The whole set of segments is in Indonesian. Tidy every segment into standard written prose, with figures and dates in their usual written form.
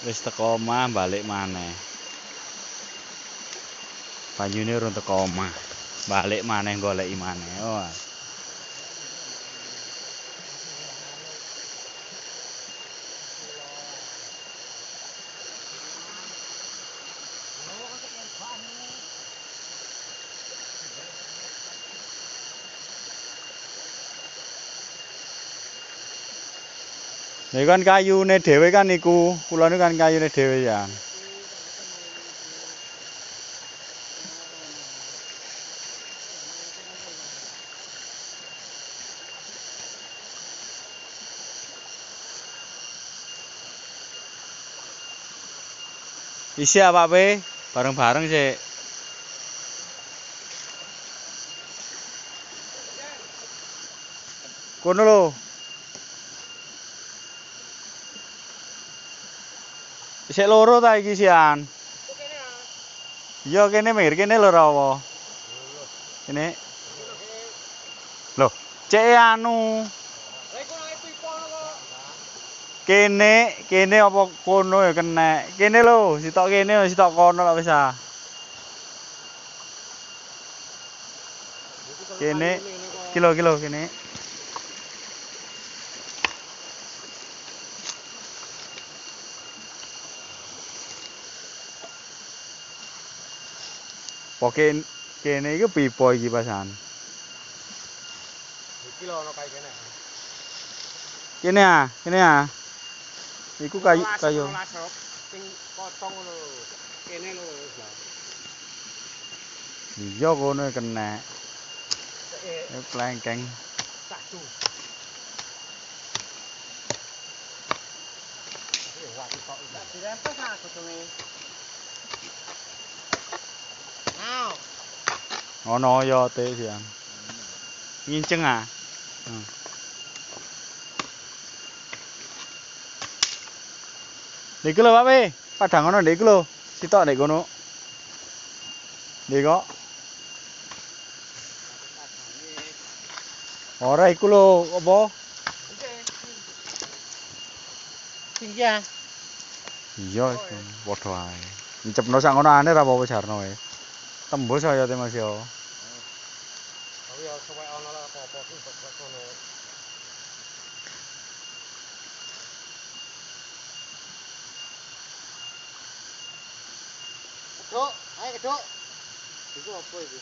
Wis teko omah balik maneh. Banyune urung teko omah. Balik maneh goleki maneh. Oh. Ini kan kayune dhewe kan iku, kula niku kan kayune dhewe ya. Isi apa pe? Bareng-bareng sih. Kono lho. Isik loro ta iki sian? Iya kene mir kene lho rawa. Kene. Loh, cek anu. Kene apa kono ya kenek. Kene lho, sitok kene sitok kono lho wis ah. Kene kilo kene. Poke kene iki pipo iki pasan. Iki lho ono kae kene. Kene ah. Iku kayu. Sing potong ngono lho. Kene lho wis lah. Iya kono kenek. Plengkeng. Satu. Dirempes ah godhonge. Now. Ono oyote sian. Nginceng ah. Niku lho Pak Pe, padang ngono ndek iku lho. Sitok ndek kono. Ndek kok. Ora iku lho apa? Tinggi ya. Iya, padha ae. Ncepno sak ngono ane ra apa-apa jarno wae. Tembus oyote Mas yo. Tapi ya suwek ono lah apa-apa sih kok ngono. Keduk, ayo keduk. Iku apa iki?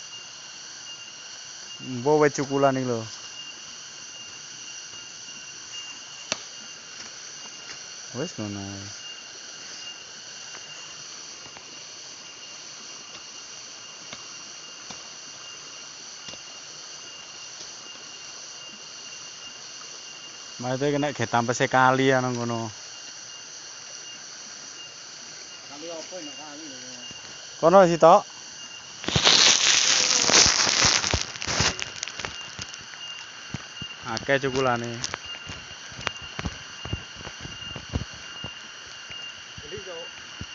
Mbok wit cukulan iki lho. Wis ngono ae. Mate kena ge tampese kali ana ngono. Kali apa nek kali lho. Kono sitok. Akeh cukulane. Jadi yo.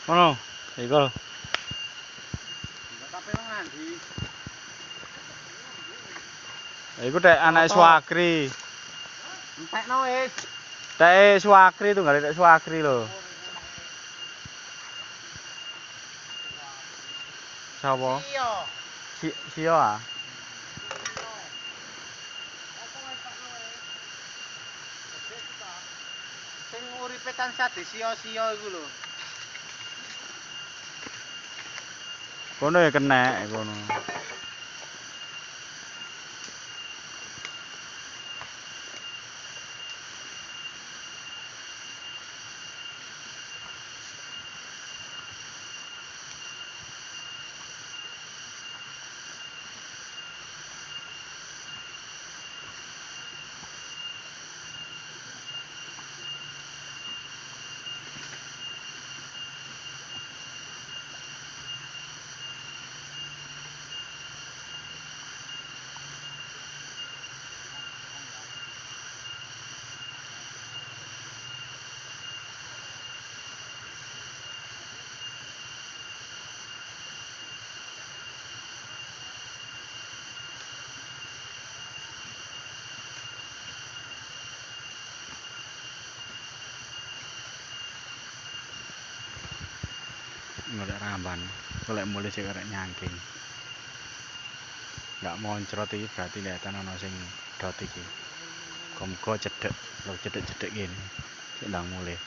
Kono. Iku. Tapi nang ndi? Iku tek anake Suwakri. Entekno wis. Tek Suwakri tunggal tek Suwakri lho. Sapa? Iya. Sio ah. Sing uripe tansah disio-sio iku lho. Kono ya kenek kono. golek ramban. Golek mulai sik arek nyangking. Nggak moncrot iki berarti kelihatan ana sing dot iki. Muga cedhek, lho cedhek-cedhek gini. Sik ndang mulai.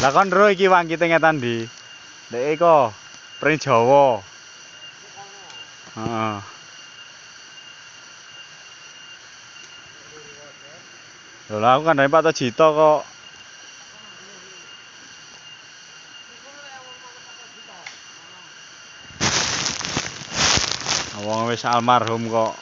Lah kon ro iki wang kita ngetan di. Ndek iko Pring Jawa. Heeh. Lho lah aku kandhane Pak Tojito kok. Wong wis almarhum kok